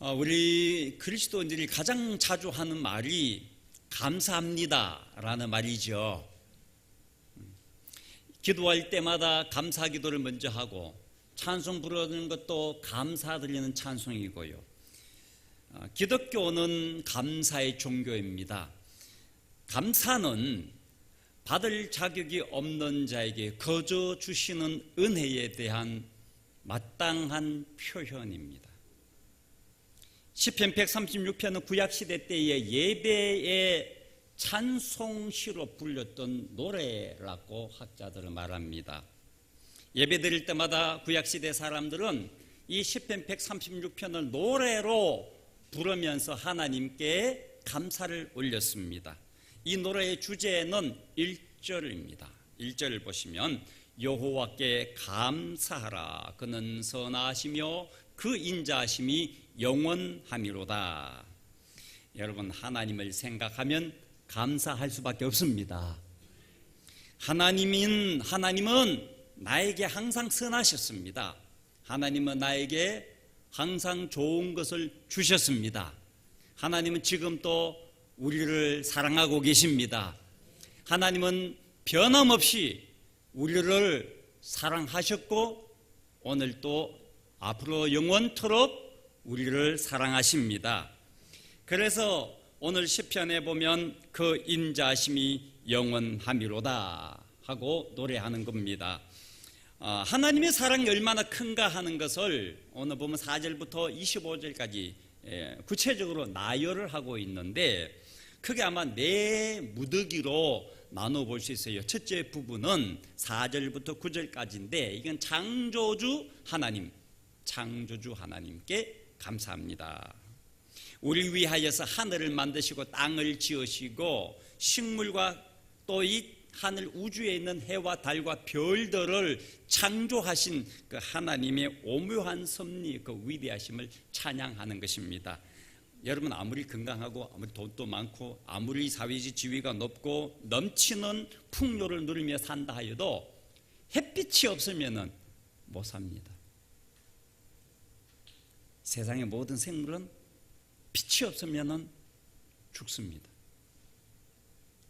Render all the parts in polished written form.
우리 그리스도인들이 가장 자주 하는 말이 감사합니다라는 말이죠. 기도할 때마다 감사 기도를 먼저 하고 찬송 부르는 것도 감사드리는 찬송이고요. 기독교는 감사의 종교입니다. 감사는 받을 자격이 없는 자에게 거저 주시는 은혜에 대한 마땅한 표현입니다. 시편 136편은 구약시대 때의 예배의 찬송시로 불렸던 노래라고 학자들은 말합니다. 예배 드릴 때마다 구약시대 사람들은 이 시편 136편을 노래로 부르면서 하나님께 감사를 올렸습니다. 이 노래의 주제는 1절입니다. 1절을 보시면 여호와께 감사하라. 그는 선하시며 그 인자하심이 영원함이로다. 여러분, 하나님을 생각하면 감사할 수밖에 없습니다. 하나님은 나에게 항상 선하셨습니다. 하나님은 나에게 항상 좋은 것을 주셨습니다. 하나님은 지금 또 우리를 사랑하고 계십니다. 하나님은 변함없이 우리를 사랑하셨고 오늘 또 앞으로 영원토록 우리를 사랑하십니다. 그래서 오늘 시편에 보면 그 인자심이 영원함이로다 하고 노래하는 겁니다. 하나님의 사랑이 얼마나 큰가 하는 것을 오늘 보면 4절부터 25절까지 구체적으로 나열을 하고 있는데 크게 아마 네 무더기로 나눠볼 수 있어요. 첫째 부분은 4절부터 9절까지인데 이건 창조주 하나님께 감사합니다. 우리 위하여서 하늘을 만드시고 땅을 지으시고 식물과 또 이 하늘 우주에 있는 해와 달과 별들을 창조하신 그 하나님의 오묘한 섭리, 그 위대하심을 찬양하는 것입니다. 여러분, 아무리 건강하고 아무리 돈도 많고 아무리 사회적 지위가 높고 넘치는 풍요를 누리며 산다 하여도 햇빛이 없으면 못 삽니다. 세상의 모든 생물은 빛이 없으면 죽습니다.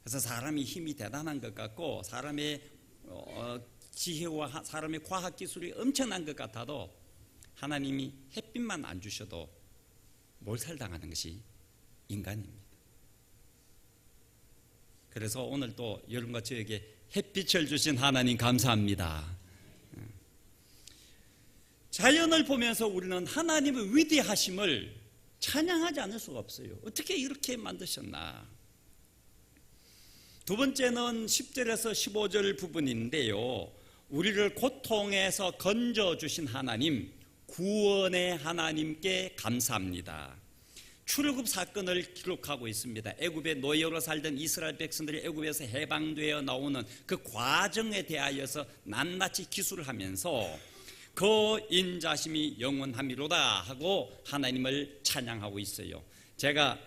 그래서 사람이 힘이 대단한 것 같고 사람의 지혜와 사람의 과학기술이 엄청난 것 같아도 하나님이 햇빛만 안 주셔도 몰살당하는 것이 인간입니다. 그래서 오늘 또 여러분과 저에게 햇빛을 주신 하나님 감사합니다. 자연을 보면서 우리는 하나님의 위대하심을 찬양하지 않을 수가 없어요. 어떻게 이렇게 만드셨나? 두 번째는 10절에서 15절 부분인데요. 우리를 고통에서 건져주신 하나님, 구원의 하나님께 감사합니다. 출애굽 사건을 기록하고 있습니다. 애굽의 노예로 살던 이스라엘 백성들이 애굽에서 해방되어 나오는 그 과정에 대하여서 낱낱이 기술을 하면서 그 인자심이 영원함이로다 하고 하나님을 찬양하고 있어요. 제가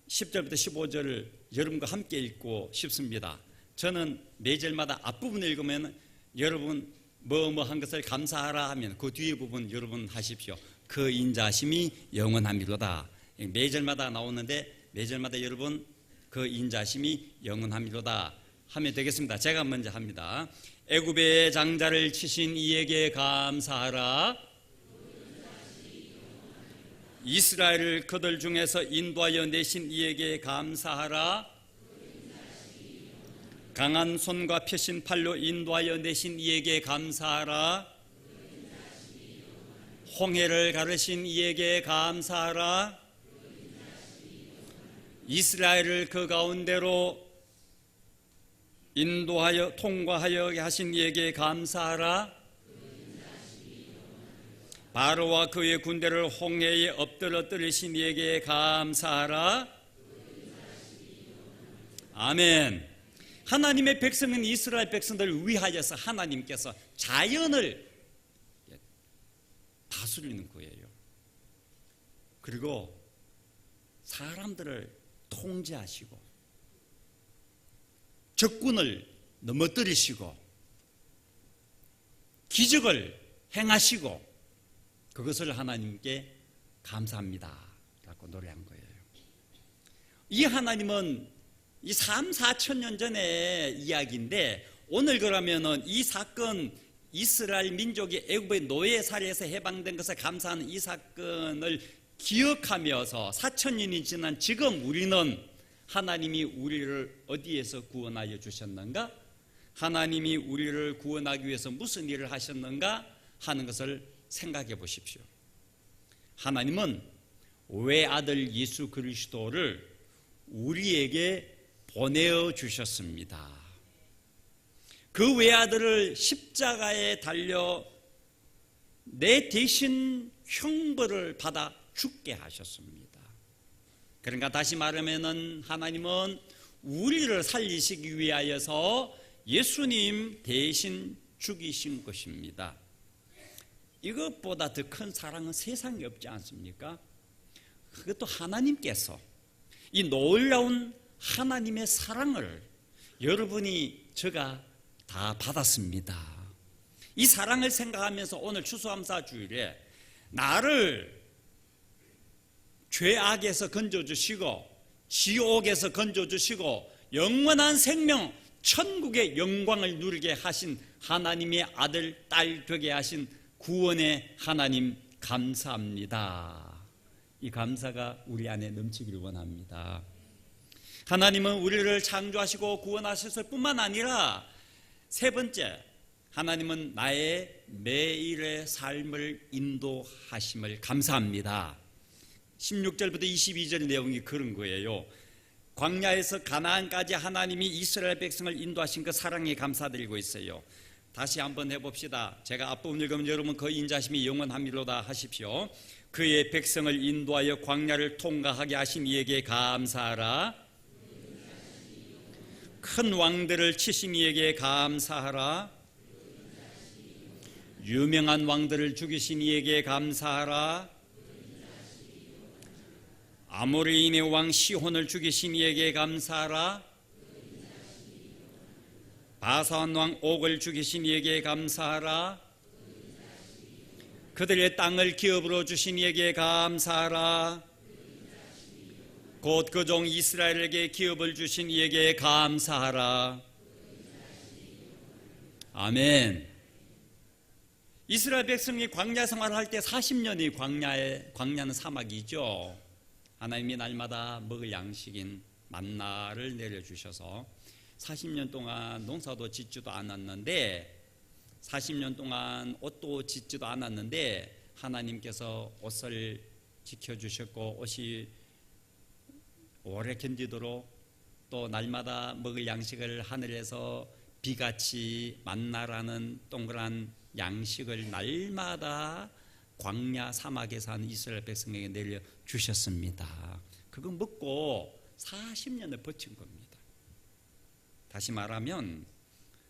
10절부터 15절을 여러분과 함께 읽고 싶습니다. 저는 매절마다 앞부분 읽으면 여러분 뭐한 것을 감사하라 하면 그 뒤에 부분 여러분 하십시오. 그 인자심이 영원함이로다. 매절마다 나오는데 매절마다 여러분 그 인자심이 영원함이로다 하면 되겠습니다. 제가 먼저 합니다. 애굽의 장자를 치신 이에게 감사하라. 이스라엘을 그들 중에서 인도하여 내신 이에게 감사하라. 강한 손과 펴신 팔로 인도하여 내신 이에게 감사하라. 홍해를 가르신 이에게 감사하라. 이스라엘을 그 가운데로 인도하여 통과하여 하신 이에게 감사하라. 바로와 그의 군대를 홍해에 엎드러뜨리신 이에게 감사하라. 아멘. 하나님의 백성은 이스라엘 백성들을 위하여서 하나님께서 자연을 다스리는 거예요. 그리고 사람들을 통제하시고 적군을 넘어뜨리시고 기적을 행하시고 그것을 하나님께 감사합니다 갖고 노래한 거예요. 이 하나님은 이 3, 4천 년 전의 이야기인데 오늘 그러면은 이 사건 이스라엘 민족이 애굽의 노예 살해에서 해방된 것에 감사하는 이 사건을 기억하면서 4,000년이 지난 지금 우리는 하나님이 우리를 어디에서 구원하여 주셨는가? 하나님이 우리를 구원하기 위해서 무슨 일을 하셨는가 하는 것을 생각해 보십시오. 하나님은 외아들 예수 그리스도를 우리에게 보내어 주셨습니다. 그 외아들을 십자가에 달려 내 대신 형벌을 받아 죽게 하셨습니다. 그러니까 다시 말하면은 하나님은 우리를 살리시기 위하여서 예수님 대신 죽이신 것입니다. 이것보다 더 큰 사랑은 세상에 없지 않습니까? 그것도 하나님께서 이 놀라운 하나님의 사랑을 여러분이 제가 다 받았습니다. 이 사랑을 생각하면서 오늘 추수감사 주일에 나를 죄악에서 건져주시고 지옥에서 건져주시고 영원한 생명 천국의 영광을 누리게 하신 하나님의 아들 딸 되게 하신 구원의 하나님 감사합니다. 이 감사가 우리 안에 넘치기를 원합니다. 하나님은 우리를 창조하시고 구원하셨을 뿐만 아니라 세 번째, 하나님은 나의 매일의 삶을 인도하심을 감사합니다. 16절부터 22절 내용이 그런 거예요. 광야에서 가나안까지 하나님이 이스라엘 백성을 인도하신 그 사랑에 감사드리고 있어요. 다시 한번 해봅시다. 제가 앞부분 읽으면 여러분 그 인자심이 영원함이로다 하십시오. 그의 백성을 인도하여 광야를 통과하게 하신 이에게 감사하라. 큰 왕들을 치신 이에게 감사하라. 유명한 왕들을 죽이신 이에게 감사하라. 아모리인의 왕 시혼을 죽이신 이에게 감사하라. 바산 왕 옥을 죽이신 이에게 감사하라. 그들의 땅을 기업으로 주신 이에게 감사하라. 곧 그 종 이스라엘에게 기업을 주신 이에게 감사하라. 아멘. 이스라엘 백성이 광야 생활을 할 때 40년이 광야는 사막이죠. 하나님이 날마다 먹을 양식인 만나를 내려주셔서 40년 동안 농사도 짓지도 않았는데 40년 동안 옷도 짓지도 않았는데 하나님께서 옷을 지켜주셨고 옷이 오래 견디도록 또 날마다 먹을 양식을 하늘에서 비같이 만나라는 동그란 양식을 날마다 광야 사막에 사는 이스라엘 백성에게 내려주셨습니다. 그거 먹고 40년을 버틴 겁니다. 다시 말하면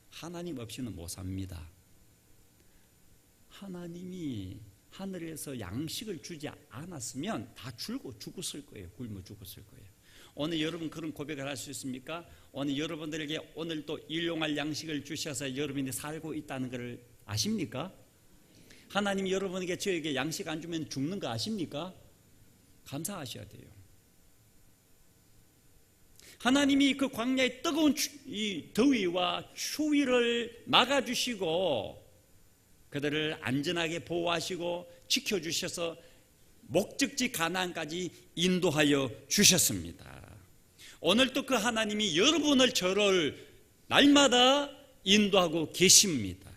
하나님 없이는 못 삽니다. 하나님이 하늘에서 양식을 주지 않았으면 다 죽었을 거예요. 굶어 죽었을 거예요. 오늘 여러분 그런 고백을 할 수 있습니까? 오늘 여러분들에게 오늘 또 일용할 양식을 주셔서 여러분이 살고 있다는 것을 아십니까? 하나님이 여러분에게 저에게 양식 안 주면 죽는 거 아십니까? 감사하셔야 돼요. 하나님이 그 광야의 뜨거운 이 더위와 추위를 막아주시고 그들을 안전하게 보호하시고 지켜주셔서 목적지 가나안까지 인도하여 주셨습니다. 오늘도 그 하나님이 여러분을 저를 날마다 인도하고 계십니다.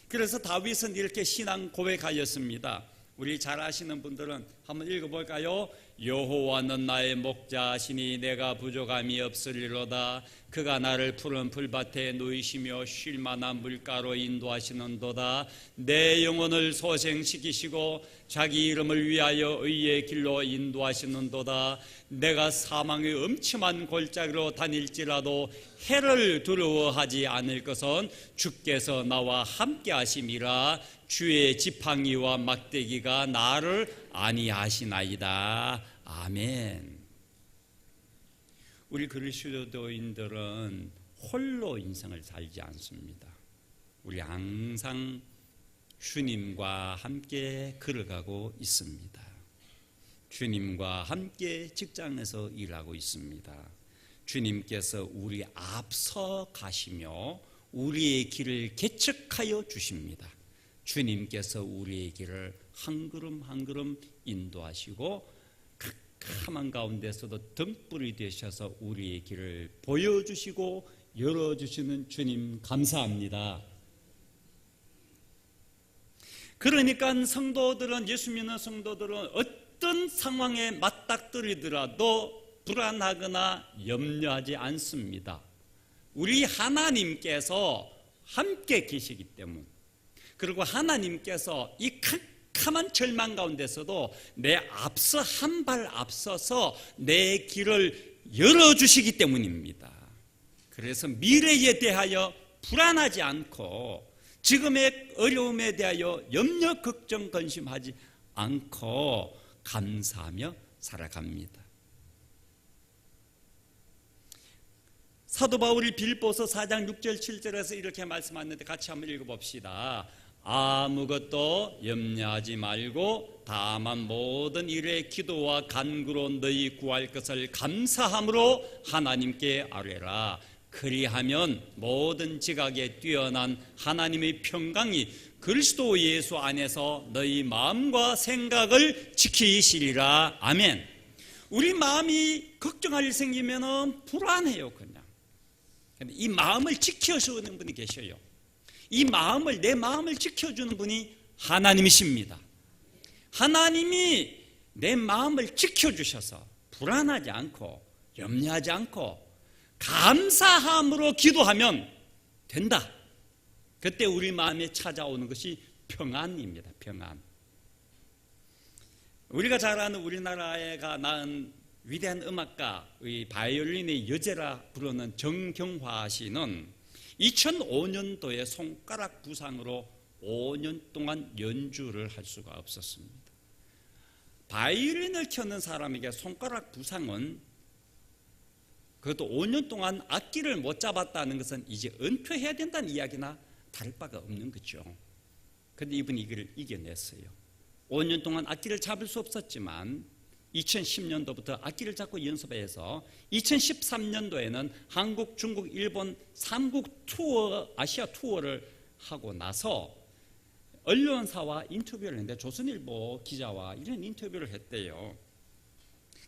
그래서 다윗은 이렇게 신앙 고백하였습니다. 우리 잘 아시는 분들은 한번 읽어볼까요? 여호와는 나의 목자시니 내가 부족함이 없으리로다. 그가 나를 푸른 풀밭에 누이시며 쉴만한 물가로 인도하시는도다. 내 영혼을 소생시키시고 자기 이름을 위하여 의의 길로 인도하시는도다. 내가 사망의 엄침한 골짜기로 다닐지라도 해를 두려워하지 않을 것은 주께서 나와 함께 하심이라. 주의 지팡이와 막대기가 나를 안위하시나이다. 아멘. 우리 그리스도인들은 홀로 인생을 살지 않습니다. 우리 항상 주님과 함께 걸어가고 있습니다. 주님과 함께 직장에서 일하고 있습니다. 주님께서 우리 앞서 가시며 우리의 길을 개척하여 주십니다. 주님께서 우리의 길을 한 걸음 한 걸음 인도하시고 캄캄한 가운데서도 등불이 되셔서 우리의 길을 보여주시고 열어주시는 주님 감사합니다. 그러니까 성도들은, 예수 믿는 성도들은 어떤 상황에 맞닥뜨리더라도 불안하거나 염려하지 않습니다. 우리 하나님께서 함께 계시기 때문, 그리고 하나님께서 이 캄캄한 절망 가운데서도 내 앞서 한 발 앞서서 내 길을 열어주시기 때문입니다. 그래서 미래에 대하여 불안하지 않고 지금의 어려움에 대하여 염려, 걱정, 근심하지 않고 감사하며 살아갑니다. 사도 바울이 빌립보서 4장 6절 7절에서 이렇게 말씀하는데 같이 한번 읽어봅시다. 아무것도 염려하지 말고 다만 모든 일에 기도와 간구로 너희 구할 것을 감사함으로 하나님께 아뢰라. 그리하면 모든 지각에 뛰어난 하나님의 평강이 그리스도 예수 안에서 너희 마음과 생각을 지키시리라. 아멘. 우리 마음이 걱정할 일 생기면 불안해요. 그냥 이 마음을 지켜주는 분이 계셔요. 이 마음을, 내 마음을 지켜주는 분이 하나님이십니다. 하나님이 내 마음을 지켜주셔서 불안하지 않고 염려하지 않고 감사함으로 기도하면 된다. 그때 우리 마음에 찾아오는 것이 평안입니다. 평안. 우리가 잘 아는 우리나라가 낳은 위대한 음악가의 바이올린의 여제라 부르는 정경화 씨는 2005년도에 손가락 부상으로 5년 동안 연주를 할 수가 없었습니다. 바이올린을 켜는 사람에게 손가락 부상은, 그것도 5년 동안 악기를 못 잡았다는 것은 이제 은퇴해야 된다는 이야기나 다를 바가 없는 거죠. 그런데 이분이 이걸 이겨냈어요. 5년 동안 악기를 잡을 수 없었지만 2010년도부터 악기를 잡고 연습해서 2013년도에는 한국, 중국, 일본 3국 투어, 아시아 투어를 하고 나서 언론사와 인터뷰를 했는데 조선일보 기자와 이런 인터뷰를 했대요.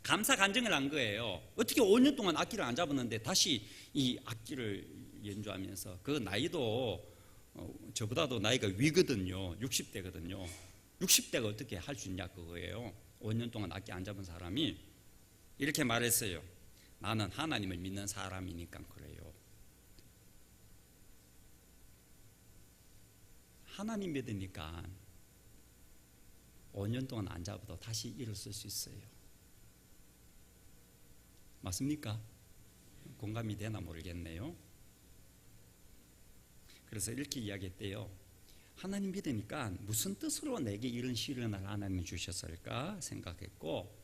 감사 간증을 한 거예요. 어떻게 5년 동안 악기를 안 잡았는데 다시 이 악기를 연주하면서, 그 나이도 저보다도 나이가 위거든요. 60대거든요. 60대가 어떻게 할 수 있냐 그거예요. 5년 동안 악기 안 잡은 사람이 이렇게 말했어요. 나는 하나님을 믿는 사람이니까 그래요. 하나님 믿으니까 5년 동안 안 잡아도 다시 일어설 수 있어요. 맞습니까? 공감이 되나 모르겠네요. 그래서 이렇게 이야기했대요. 하나님 믿으니까 무슨 뜻으로 내게 이런 시련을 하나님이 주셨을까 생각했고,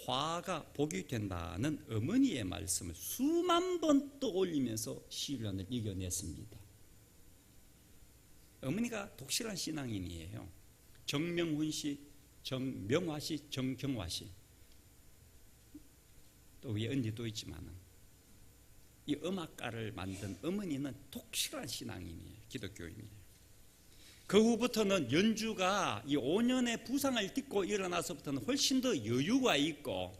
화가 복이 된다는 어머니의 말씀을 수만 번 떠올리면서 시련을 이겨냈습니다. 어머니가 독실한 신앙인이에요. 정명훈 씨, 정명화 씨, 정경화 씨, 또 위에 언니도 있지만 이 음악가를 만든 어머니는 독실한 신앙인이에요. 기독교인이에요. 그 후부터는 연주가 이 5년의 부상을 딛고 일어나서부터는 훨씬 더 여유가 있고,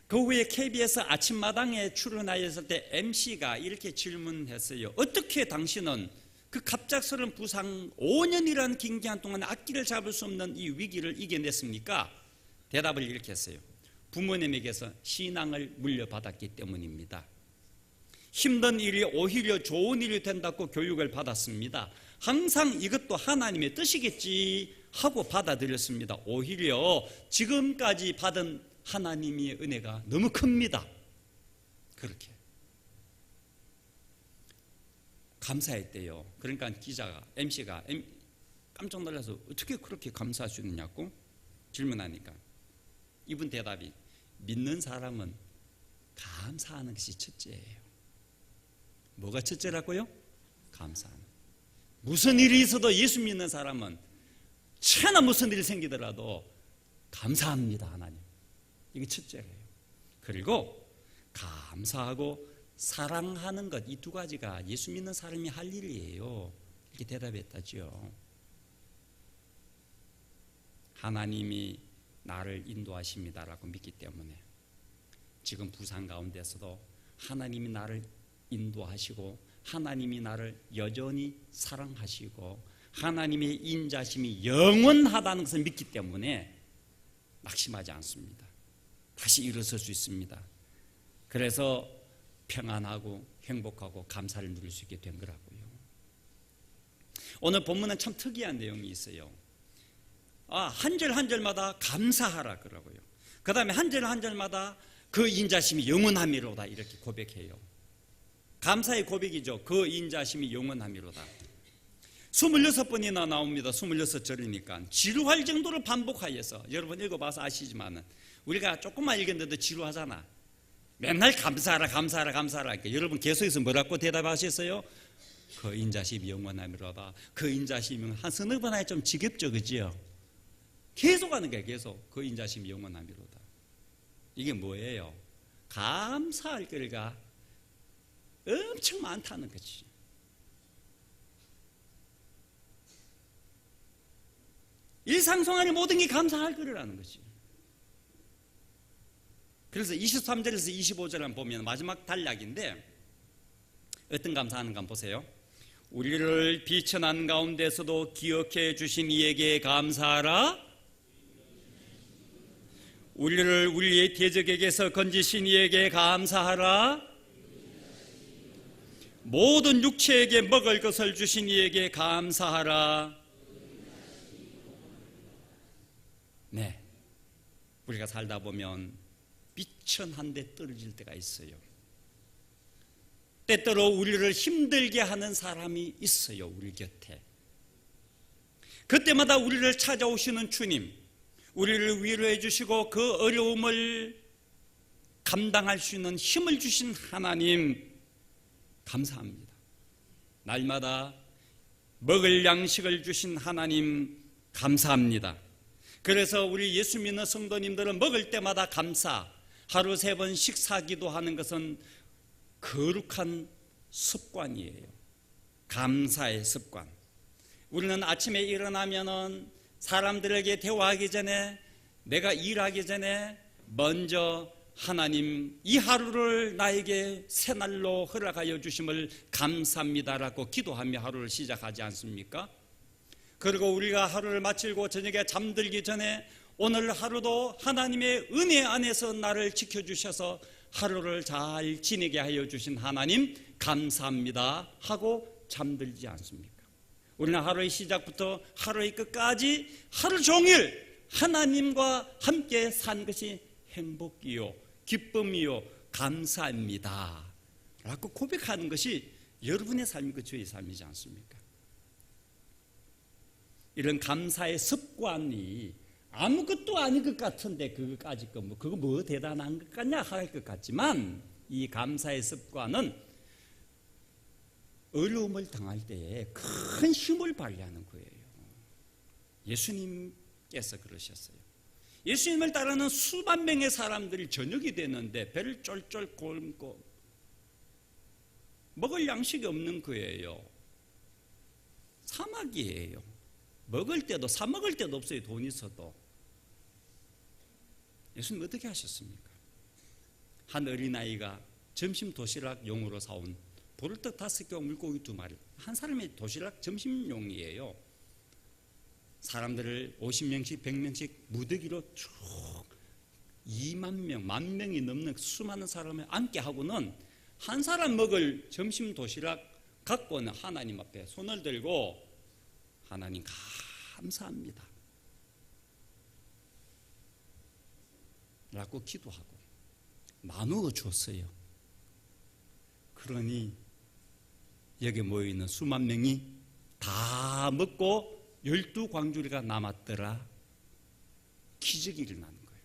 그 후에 KBS 아침마당에 출연하였을 때 MC가 이렇게 질문했어요. 어떻게 당신은 그 갑작스러운 부상, 5년이라는 긴 기간 동안 악기를 잡을 수 없는 이 위기를 이겨냈습니까? 대답을 이렇게 했어요. 부모님에게서 신앙을 물려받았기 때문입니다. 힘든 일이 오히려 좋은 일이 된다고 교육을 받았습니다. 항상 이것도 하나님의 뜻이겠지 하고 받아들였습니다. 오히려 지금까지 받은 하나님의 은혜가 너무 큽니다. 그렇게 감사했대요. 그러니까 기자가, MC가 깜짝 놀라서 어떻게 그렇게 감사할 수 있느냐고 질문하니까 이분 대답이, 믿는 사람은 감사하는 것이 첫째예요. 뭐가 첫째라고요? 감사하는. 무슨 일이 있어도 예수 믿는 사람은 천하 무슨 일이 생기더라도 감사합니다 하나님. 이게 첫째예요. 그리고 감사하고 사랑하는 것, 이 두 가지가 예수 믿는 사람이 할 일이에요. 이렇게 대답했다죠. 하나님이 나를 인도하십니다라고 믿기 때문에 지금 부상 가운데서도 하나님이 나를 인도하시고 하나님이 나를 여전히 사랑하시고 하나님의 인자심이 영원하다는 것을 믿기 때문에 낙심하지 않습니다. 다시 일어설 수 있습니다. 그래서 평안하고 행복하고 감사를 누릴 수 있게 된 거라고요. 오늘 본문은 참 특이한 내용이 있어요. 한 절 한 절마다 감사하라 그러고요. 그 다음에 한 절 한 절마다 그 인자심이 영원함이로다 이렇게 고백해요. 감사의 고백이죠. 그 인자심이 영원함이로다. 26번이나 나옵니다. 26절이니까 지루할 정도로 반복하여서, 여러분 읽어봐서 아시지만 우리가 조금만 읽었는데도 지루하잖아. 맨날 감사하라 감사하라 감사하라 하니까 여러분 계속해서 뭐라고 대답하셨어요? 그 인자심이 영원함이로다. 그 인자심이 한 서너 번 하에 좀 지겹죠, 그지요? 계속 하는 거예요. 계속 그 인자심이 영원함이로다. 이게 뭐예요? 감사할 거리가 엄청 많다는 거지. 일상생활의 모든 게 감사할 거리라는 거지. 그래서 23절에서 25절 한번 보면 마지막 단락인데 어떤 감사하는가 한번 보세요. 우리를 비천한 가운데서도 기억해 주신 이에게 감사하라. 우리를 우리의 대적에게서 건지신 이에게 감사하라. 모든 육체에게 먹을 것을 주신 이에게 감사하라. 네, 우리가 살다 보면 비천한데 떨어질 때가 있어요. 때때로 우리를 힘들게 하는 사람이 있어요, 우리 곁에. 그때마다 우리를 찾아오시는 주님, 우리를 위로해 주시고 그 어려움을 감당할 수 있는 힘을 주신 하나님 감사합니다. 날마다 먹을 양식을 주신 하나님 감사합니다. 그래서 우리 예수 믿는 성도님들은 먹을 때마다 감사, 하루 3번 식사기도 하는 것은 거룩한 습관이에요. 감사의 습관. 우리는 아침에 일어나면은 사람들에게 대화하기 전에, 내가 일하기 전에 먼저 하나님 이 하루를 나에게 새날로 허락하여 주심을 감사합니다라고 기도하며 하루를 시작하지 않습니까? 그리고 우리가 하루를 마치고 저녁에 잠들기 전에 오늘 하루도 하나님의 은혜 안에서 나를 지켜주셔서 하루를 잘 지내게 하여 주신 하나님 감사합니다 하고 잠들지 않습니까? 우리는 하루의 시작부터 하루의 끝까지 하루 종일 하나님과 함께 산 것이 행복이요 기쁨이요 감사입니다 라고 고백하는 것이 여러분의 삶이고 저의 삶이지 않습니까? 이런 감사의 습관이 아무것도 아닌 것 같은데 그거까지 그거 뭐 대단한 것 같냐 할 것 같지만 이 감사의 습관은 어려움을 당할 때에 큰 힘을 발휘하는 거예요. 예수님께서 그러셨어요. 예수님을 따르는 수만 명의 사람들이 저녁이 되는데 배를 쫄쫄 굶고 먹을 양식이 없는 거예요. 사막이에요. 먹을 때도 사 먹을 때도 없어요. 돈 있어도. 예수님 어떻게 하셨습니까? 한 어린아이가 점심 도시락 용으로 사온 보리떡 5개, 물고기 2마리. 한 사람의 도시락 점심용이에요. 사람들을 50명씩 100명씩 무더기로 쭉 2만 명, 10,000명이 넘는 수많은 사람을 앉게 하고는 한 사람 먹을 점심 도시락 갖고는 하나님 앞에 손을 들고 하나님 감사합니다 라고 기도하고 나누어 줬어요. 그러니 여기 모여있는 수만 명이 다 먹고 12광주리가 남았더라. 기적이 일어나는 거예요.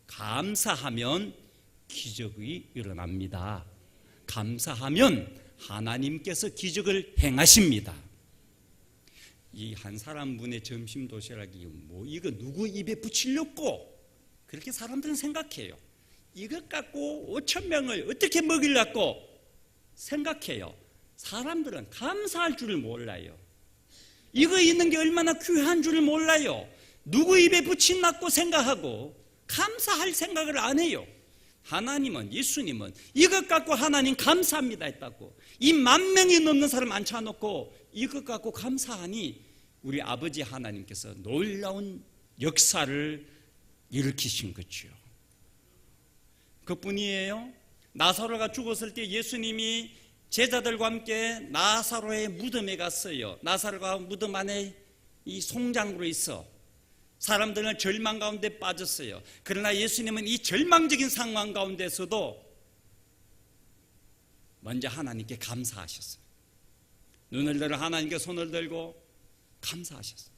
감사하면 기적이 일어납니다. 감사하면 하나님께서 기적을 행하십니다. 이 한 사람 분의 점심 도시락이 뭐 이거 누구 입에 붙이려고 그렇게 사람들은 생각해요. 이것 갖고 5천 명을 어떻게 먹이려고 생각해요. 사람들은 감사할 줄을 몰라요. 이거 있는 게 얼마나 귀한 줄을 몰라요. 누구 입에 붙인다고 생각하고 감사할 생각을 안 해요. 하나님은, 예수님은 이것 갖고 하나님 감사합니다 했다고. 이 10,000명이 넘는 사람 앉혀놓고 이것 갖고 감사하니 우리 아버지 하나님께서 놀라운 역사를 일으키신 거죠. 그뿐이에요. 나사로가 죽었을 때 예수님이 제자들과 함께 나사로의 무덤에 갔어요. 나사로가 무덤 안에 이 송장으로 있어 사람들은 절망 가운데 빠졌어요. 그러나 예수님은 이 절망적인 상황 가운데서도 먼저 하나님께 감사하셨어요. 눈을 들어 하나님께 손을 들고 감사하셨어요.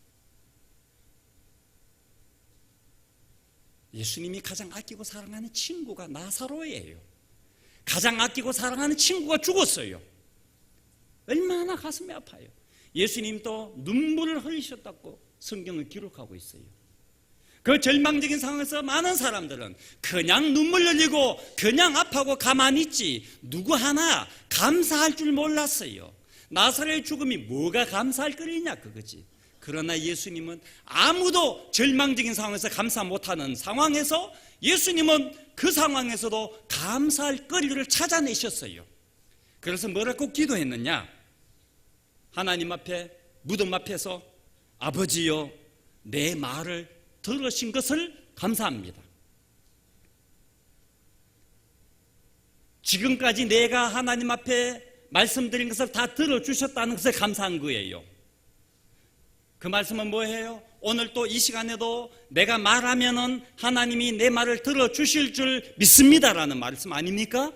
예수님이 가장 아끼고 사랑하는 친구가 나사로예요. 가장 아끼고 사랑하는 친구가 죽었어요. 얼마나 가슴이 아파요. 예수님도 눈물을 흘리셨다고 성경을 기록하고 있어요. 그 절망적인 상황에서 많은 사람들은 그냥 눈물 흘리고 그냥 아파하고 가만히 있지 누구 하나 감사할 줄 몰랐어요. 나사로의 죽음이 뭐가 감사할 거리냐 그거지. 그러나 예수님은 아무도 절망적인 상황에서 감사 못하는 상황에서 예수님은 그 상황에서도 감사할 거리를 찾아내셨어요. 그래서 뭐라고 기도했느냐? 하나님 앞에 무덤 앞에서 아버지여 내 말을 들으신 것을 감사합니다. 지금까지 내가 하나님 앞에 말씀드린 것을 다 들어주셨다는 것을 감사한 거예요. 그 말씀은 뭐예요? 오늘 또 이 시간에도 내가 말하면은 하나님이 내 말을 들어주실 줄 믿습니다라는 말씀 아닙니까?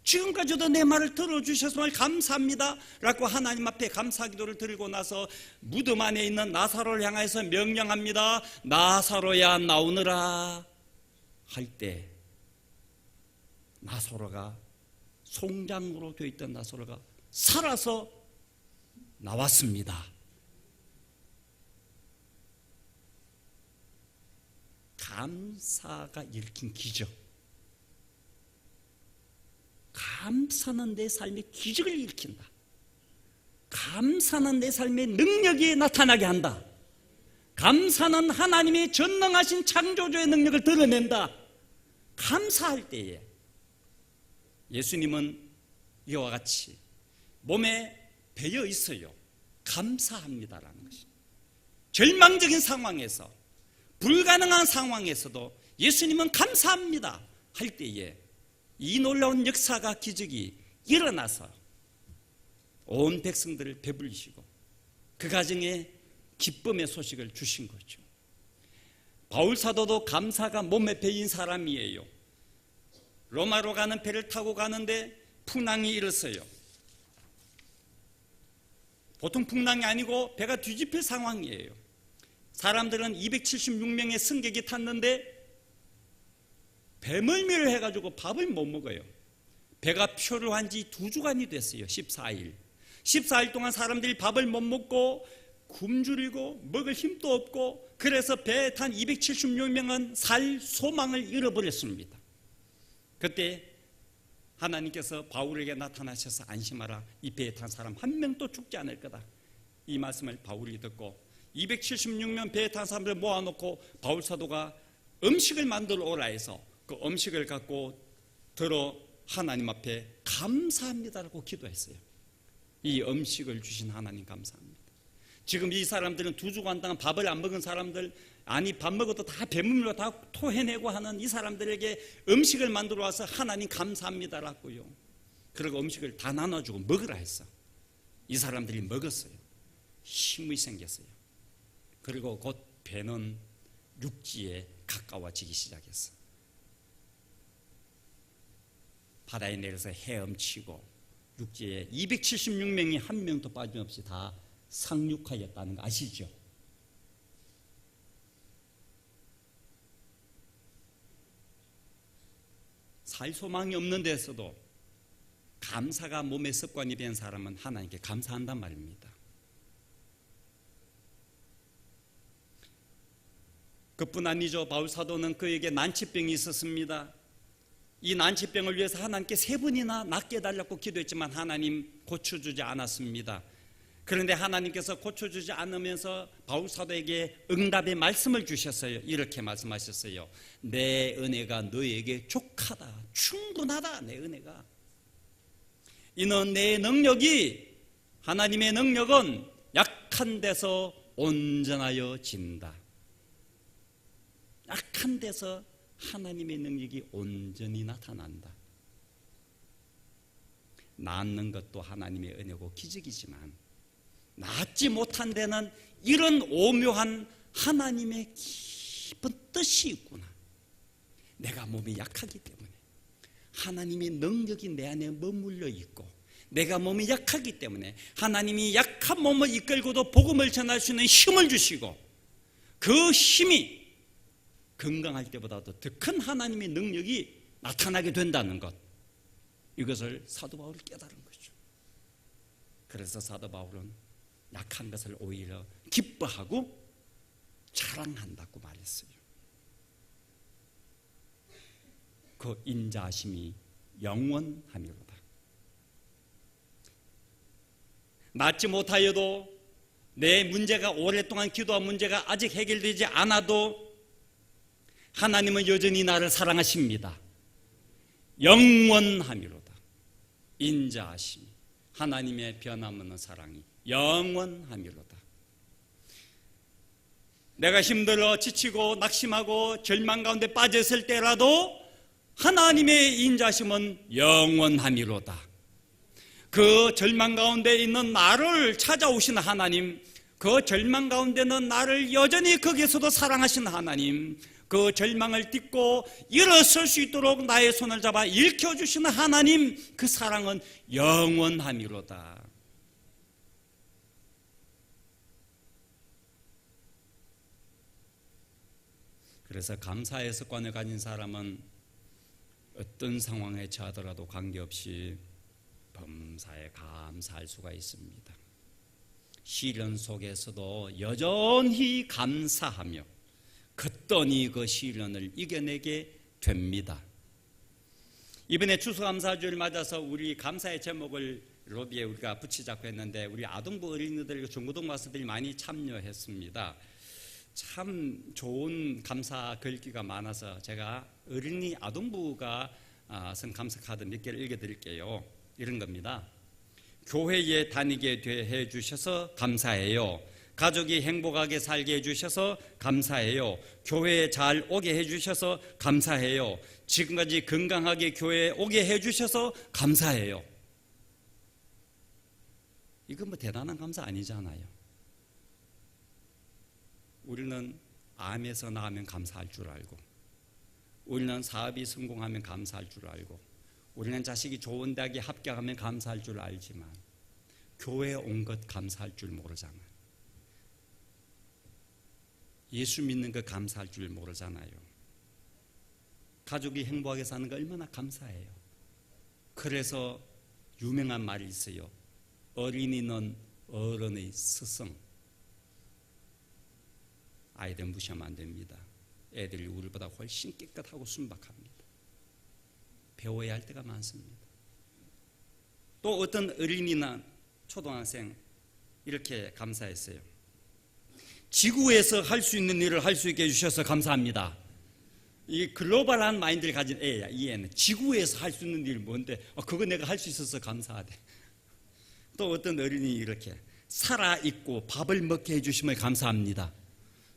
지금까지도 내 말을 들어주셔서 감사합니다 라고 하나님 앞에 감사기도를 드리고 나서 무덤 안에 있는 나사로를 향해서 명령합니다. 나사로야 나오너라 할 때 나사로가 송장으로 되어 있던 나사로가 살아서 나왔습니다. 감사가 일으킨 기적. 감사는 내 삶의 기적을 일으킨다. 감사는 내 삶의 능력이 나타나게 한다. 감사는 하나님의 전능하신 창조주의 능력을 드러낸다. 감사할 때에 예수님은 이와 같이 몸에 배어 있어요. 감사합니다라는 것이. 절망적인 상황에서 불가능한 상황에서도 예수님은 감사합니다 할 때에 이 놀라운 역사가 기적이 일어나서 온 백성들을 배불리시고 그 가정에 기쁨의 소식을 주신 거죠. 바울 사도도 감사가 몸에 배인 사람이에요. 로마로 가는 배를 타고 가는데 풍랑이 일었어요. 보통 풍랑이 아니고 배가 뒤집힐 상황이에요. 사람들은 276명의 승객이 탔는데 배멀미를 해가지고 밥을 못 먹어요. 배가 표류한 지 2주간이 됐어요. 14일. 14일 동안 사람들이 밥을 못 먹고 굶주리고 먹을 힘도 없고 그래서 배에 탄 276명은 살 소망을 잃어버렸습니다. 그때 하나님께서 바울에게 나타나셔서 안심하라. 이 배에 탄 사람 한 명도 죽지 않을 거다. 이 말씀을 바울이 듣고 276명 배에 탄 사람들을 모아놓고 바울 사도가 음식을 만들어 오라 해서 그 음식을 갖고 들어 하나님 앞에 감사합니다라고 기도했어요. 이 음식을 주신 하나님 감사합니다. 지금 이 사람들은 2주간 동안 밥을 안 먹은 사람들, 아니 밥 먹어도 다 배물로 다 토해내고 하는 이 사람들에게 음식을 만들어 와서 하나님 감사합니다라고요. 그리고 음식을 다 나눠주고 먹으라 했어. 이 사람들이 먹었어요. 힘이 생겼어요. 그리고 곧 배는 육지에 가까워지기 시작했어. 바다에 내려서 헤엄치고 육지에 276명이 한 명도 빠짐없이 다 상륙하였다는 거 아시죠? 살 소망이 없는 데서도 감사가 몸의 습관이 된 사람은 하나님께 감사한단 말입니다. 그뿐 아니죠. 바울 사도는 그에게 난치병이 있었습니다. 이 난치병을 위해서 하나님께 3번이나 낫게 해달라고 기도했지만 하나님 고쳐주지 않았습니다. 그런데 하나님께서 고쳐주지 않으면서 바울 사도에게 응답의 말씀을 주셨어요. 이렇게 말씀하셨어요. 내 은혜가 너에게 족하다, 충분하다. 내 은혜가. 이는 내 능력이, 하나님의 능력은 약한 데서 온전하여진다. 약한 데서 하나님의 능력이 온전히 나타난다. 낫는 것도 하나님의 은혜고 기적이지만 낫지 못한 데는 이런 오묘한 하나님의 깊은 뜻이 있구나. 내가 몸이 약하기 때문에 하나님의 능력이 내 안에 머물러 있고, 내가 몸이 약하기 때문에 하나님이 약한 몸을 이끌고도 복음을 전할 수 있는 힘을 주시고, 그 힘이 건강할 때보다도 더 큰 하나님의 능력이 나타나게 된다는 것, 이것을 사도 바울이 깨달은 거죠. 그래서 사도 바울은 약한 것을 오히려 기뻐하고 자랑한다고 말했어요. 그 인자하심이 영원하미로다. 낫지 못하여도, 내 문제가 오랫동안 기도한 문제가 아직 해결되지 않아도 하나님은 여전히 나를 사랑하십니다. 영원하미로다. 인자하심이, 하나님의 변함없는 사랑이 영원하미로다. 내가 힘들어 지치고 낙심하고 절망 가운데 빠졌을 때라도 하나님의 인자심은 영원하미로다. 그 절망 가운데 있는 나를 찾아오시는 하나님, 그 절망 가운데는 나를 여전히 거기에서도 사랑하시는 하나님, 그 절망을 딛고 일어설 수 있도록 나의 손을 잡아 일으켜주시는 하나님, 그 사랑은 영원하미로다. 그래서 감사의 습관을 가진 사람은 어떤 상황에 처하더라도 관계없이 범사에 감사할 수가 있습니다. 시련 속에서도 여전히 감사하며 굳건히 그 시련을 이겨내게 됩니다. 이번에 추수감사주를 맞아서 우리 감사의 제목을 로비에 우리가 붙이자고 했는데, 우리 아동부 어린이들, 중고등학생들이 많이 참여했습니다. 참 좋은 감사 글귀가 많아서 제가 어린이 아동부가 쓴 감사 카드 몇 개를 읽어드릴게요. 이런 겁니다. 교회에 다니게 해 주셔서 감사해요. 가족이 행복하게 살게 해주셔서 감사해요. 교회에 잘 오게 해주셔서 감사해요. 지금까지 건강하게 교회에 오게 해주셔서 감사해요. 이건 뭐 대단한 감사 아니잖아요. 우리는 암에서 나으면 감사할 줄 알고, 우리는 사업이 성공하면 감사할 줄 알고, 우리는 자식이 좋은 대학에 합격하면 감사할 줄 알지만 교회에 온 것 감사할 줄 모르잖아요. 예수 믿는 거 감사할 줄 모르잖아요. 가족이 행복하게 사는 거 얼마나 감사해요. 그래서 유명한 말이 있어요. 어린이는 어른의 스승. 아이들 무시하면 안 됩니다. 애들이 우리보다 훨씬 깨끗하고 순박합니다. 배워야 할 때가 많습니다. 또 어떤 어린이나 초등학생 이렇게 감사했어요. 지구에서 할 수 있는 일을 할 수 있게 해주셔서 감사합니다. 이 글로벌한 마인드를 가진 애야. 이 애는 지구에서 할 수 있는 일이 뭔데, 그거 내가 할 수 있어서 감사하대. 또 어떤 어린이 이렇게 살아있고 밥을 먹게 해주심을 감사합니다.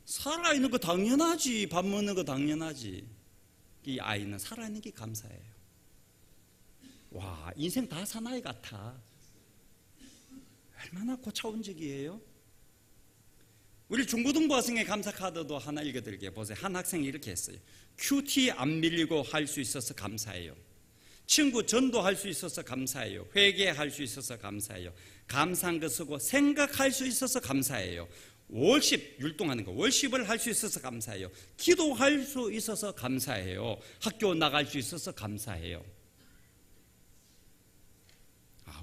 살아있는 거 당연하지. 밥 먹는 거 당연하지. 이 아이는 살아있는 게 감사해요. 와, 인생 다 사나이 같아. 얼마나 고차원적이에요. 우리 중고등부 학생의 감사 카드도 하나 읽어드릴게요. 보세요. 한 학생이 이렇게 했어요. 큐티 안 밀리고 할 수 있어서 감사해요. 친구 전도할 수 있어서 감사해요. 회개할 수 있어서 감사해요. 감사한 거 쓰고 생각할 수 있어서 감사해요. 월십, 율동하는 거, 월십을 할 수 있어서 감사해요. 기도할 수 있어서 감사해요. 학교 나갈 수 있어서 감사해요.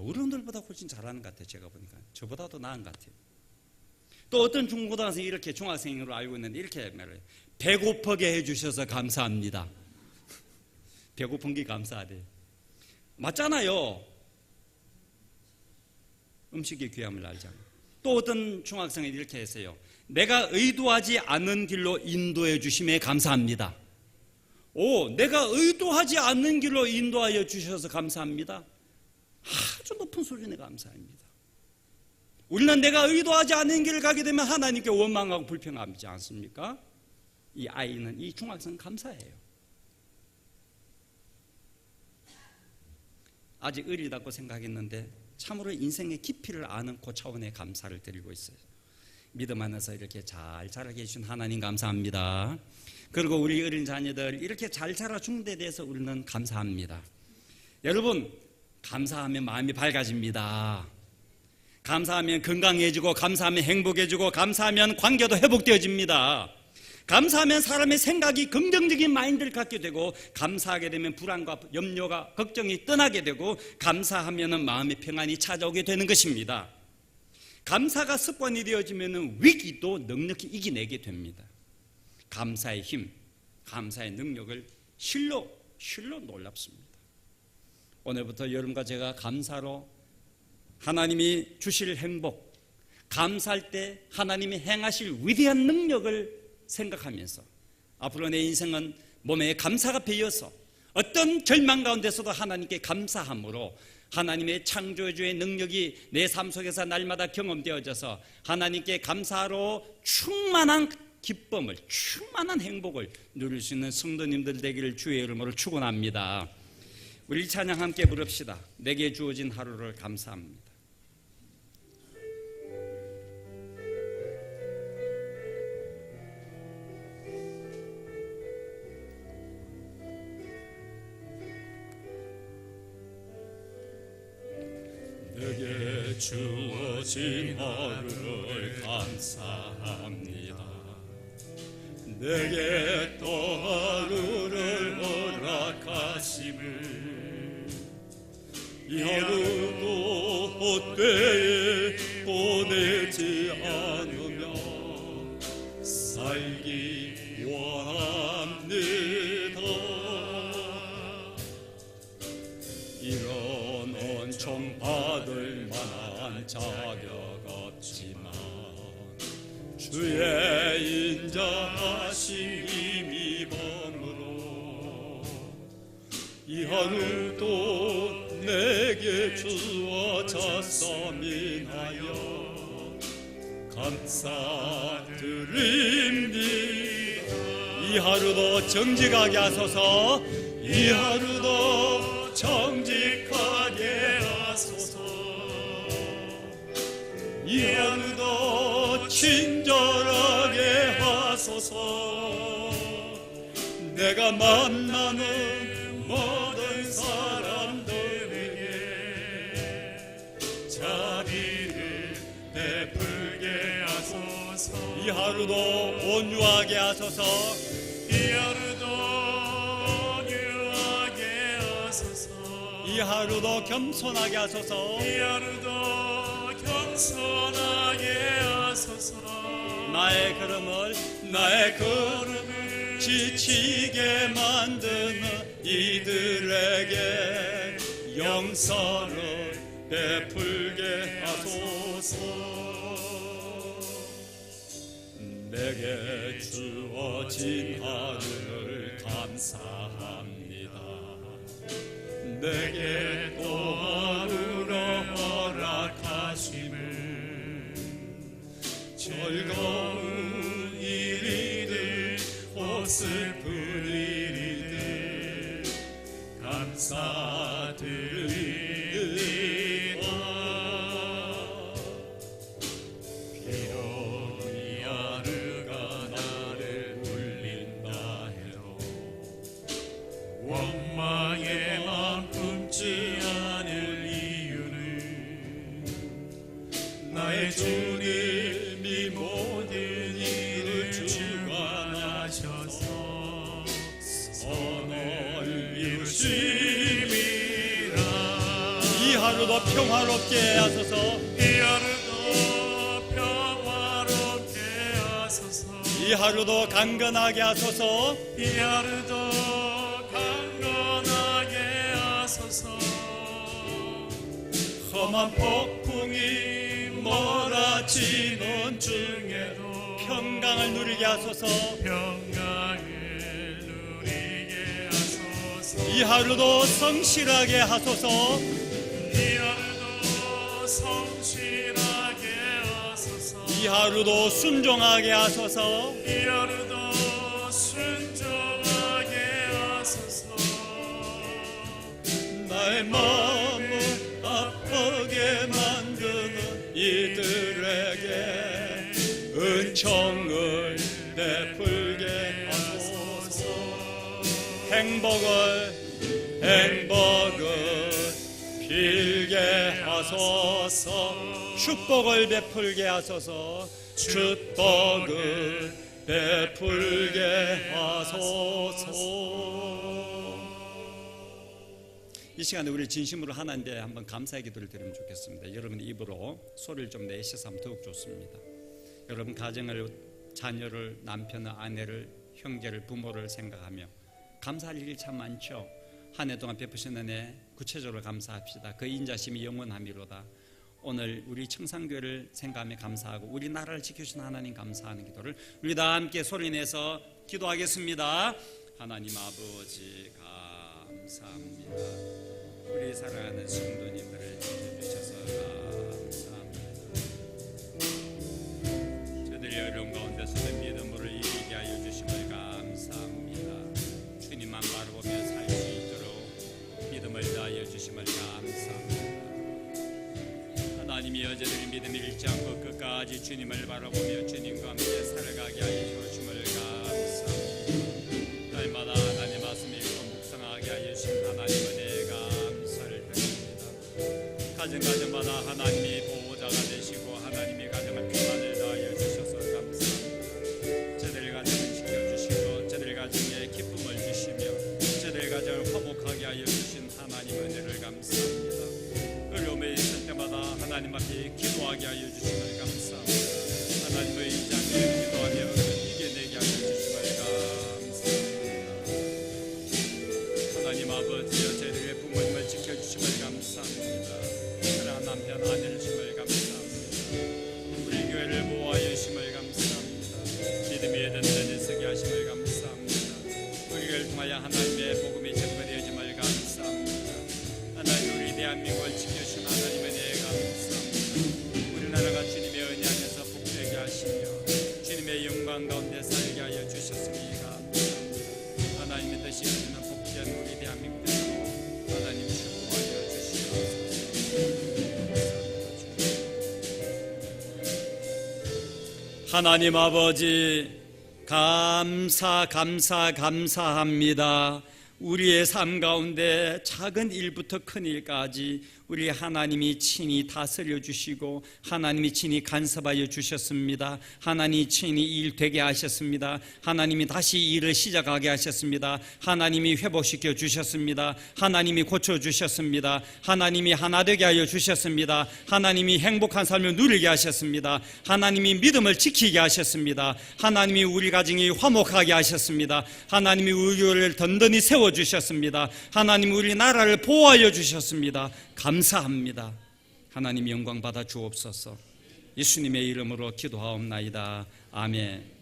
어른들보다 훨씬 잘하는 것 같아요. 제가 보니까 저보다도 나은 것 같아요. 또 어떤 중고등학생이 이렇게 중학생으로 알고 있는데 이렇게 말해요. 배고프게 해주셔서 감사합니다. 배고픈 게 감사하대. 맞잖아요. 음식의 귀함을 알잖아요. 또 어떤 중학생이 이렇게 했어요. 내가 의도하지 않은 길로 인도해 주심에 감사합니다. 내가 의도하지 않는 길로 인도하여 주셔서 감사합니다. 아주 높은 수준의 감사입니다. 우리는 내가 의도하지 않은 길을 가게 되면 하나님께 원망하고 불평하지 않습니까? 이 아이는, 이 중학생은 감사해요. 아직 어리다고 생각했는데 참으로 인생의 깊이를 아는 그 차원의 감사를 드리고 있어요. 믿음 안에서 이렇게 잘 자라게 해주신 하나님 감사합니다. 그리고 우리 어린 자녀들 이렇게 잘 자라준 데 대해서 우리는 감사합니다. 여러분, 감사하면 마음이 밝아집니다. 감사하면 건강해지고, 감사하면 행복해지고, 감사하면 관계도 회복되어집니다. 감사하면 사람의 생각이 긍정적인 마인드를 갖게 되고, 감사하게 되면 불안과 염려가 걱정이 떠나게 되고, 감사하면 마음의 평안이 찾아오게 되는 것입니다. 감사가 습관이 되어지면 위기도 넉넉히 이겨내게 됩니다. 감사의 힘, 감사의 능력을 실로 놀랍습니다. 오늘부터 여러분과 제가 감사로 하나님이 주실 행복, 감사할 때 하나님이 행하실 위대한 능력을 생각하면서 앞으로 내 인생은 몸에 감사가 배어서 어떤 절망 가운데서도 하나님께 감사함으로 하나님의 창조주의 능력이 내 삶 속에서 날마다 경험되어져서 하나님께 감사로 충만한 기쁨을, 충만한 행복을 누릴 수 있는 성도님들 되기를 주의 이름으로 축원합니다. 우리 찬양 함께 부릅시다. 내게 주어진 하루를 감사합니다. 내게 주어진 하루를 감사합니다. 내게 또 하루를 허락하심을, 이 하루도 헛되이 보내지 않으며 살기 원합니다. 이런 은총 받을 만한 자격 없지만 주의 인자하신 힘입으로 이 하루도 내게 주어졌음 인하여 감사드립니다. 이 하루도 정직하게 하소서. 이 하루도 정직하게 하소서. 이 하루도 친절하게 하소서. 내가 만나는 모든 사람들에게 자비를 베풀게 하소서. 이 하루도 온유하게 하소서. 이 하루도 온유하게 하소서. 이 하루도 겸손하게 하소서. 이 하루도 겸손하게 하소서. 나의 걸음을 지치게 만드는 이들에게 용서를 베풀게 하소서. 내게 주어진 하루를 감사합니다. 내게 또 하루를 허락하심을, 즐거운 일이들 오 슬픈 일이들 감사드립니다. 비록 이 하루가 나를 울린다 해도 원망의 맘 품지 않을 이유는 나의 주님이 모든 일을 주관하셔서 선을 이루심이라. 이 하루도 평화롭게 하소서. 이 하루도 평화롭게 이 하루도 강건하게 하소서. 이 하루도 강건하게 하소서. 험한 폭풍이 몰아치는 중에도 평강을 누리게 하소서. 평강을 누리게 하소서. 이 하루도 성실하게 하소서. 이 하루도 성실하게 하소서. 이 하루도 순종하게 하소서. 이 하루도 순종하게 하소서. 나의 마음을 아프게 만드는 이들에게 은총을 베풀게 하소서. 행복을 빌게 하소서. 축복을 베풀게 하소서. 축복을 베풀게 하소서. 이 시간에 우리 진심으로 하나님께 한번 감사의 기도를 드리면 좋겠습니다. 여러분 입으로 소리를 좀 내셔서 하면 더욱 좋습니다. 여러분 가정을, 자녀를, 남편을, 아내를, 형제를, 부모를 생각하며 감사할 일이 참 많죠. 한 해 동안 베푸신 은혜 구체적으로 감사합시다. 그 인자심이 영원함이로다. 오늘 우리 청산교회를 생각하며 감사하고 우리나라를 지켜주신 하나님 감사하는 기도를 우리 다 함께 소리내서 기도하겠습니다. 하나님 아버지 감사합니다. 우리 사랑하는 성도님들을 지켜주셔서 감사합니다. 저들이 어려운 가운데서도 믿음으로 이기게 하여 주심을 감사합니다. 주님만 바라보며 살 수 있도록 믿음을 다하여 주심을 감사합니다. 하나님이 여자들이 믿음을 잃지 않고 끝까지 주님을 바라보며 주님과 함께 살아가게 하여 주심을 감사합니다. 날마다 하나님 말씀 읽고 묵상하게 하여 주신 하나님 은혜에 감사를 드립니다. 가정마다 하나님이 보호자가 되시고 하나님이 가정을 평안을 다하여 주셔서 감사합니다. 저들 가정을 지켜주시고 저들 가정에 기쁨을 주시며 저들 가정을 화목하게 하여 주신 하나님 은혜를 감사합니다. 어려움에 있을 때마다 하나님 앞에 기도하게 하여 주심을 감사합니다. 하나님의 인장에 기도하며 이겨내게 하여 주심을 감사합니다. 하나님 아버지여 저희들의 부모님을 지켜주심을 감사합니다. 사랑하는 남편 아내를 주심을 감사합니다. 우리 교회를 보호하여 주심을 감사합니다. 믿음의 든든히 서게 하심을 감사합니다. 우리를 통하여 하나님의 복음이 전파되어짐을 감사합니다. 하나님 우리 대한민국을 지켜주신 하나님의 은혜에 감사합니다. 우리나라가 주님의 은혜 안에서 복되게 하시며 주님의 영광 가운데 살게 하여 주셨으니 감사합니다. 하나님의 뜻이 이루는 복된 우리 대한민국 되도록 하나님 축복하여 주시옵소서. 하나님 아버지 감사합니다. 우리의 삶 가운데 작은 일부터 큰 일까지 우리 하나님이 친히 다스려 주시고 하나님이 친히 간섭하여 주셨습니다. 하나님이 친히 일 되게 하셨습니다. 하나님이 다시 일을 시작하게 하셨습니다. 하나님이 회복시켜 주셨습니다. 하나님이 고쳐 주셨습니다. 하나님이 하나 되게 하여 주셨습니다. 하나님이 행복한 삶을 누리게 하셨습니다. 하나님이 믿음을 지키게 하셨습니다. 하나님이 우리 가정이 화목하게 하셨습니다. 하나님이 우리 교회를 든든히 세워 주셨습니다. 하나님 우리 나라를 보호하여 주셨습니다. 감사합니다. 하나님 영광 받아 주옵소서. 예수님의 이름으로 기도하옵나이다. 아멘.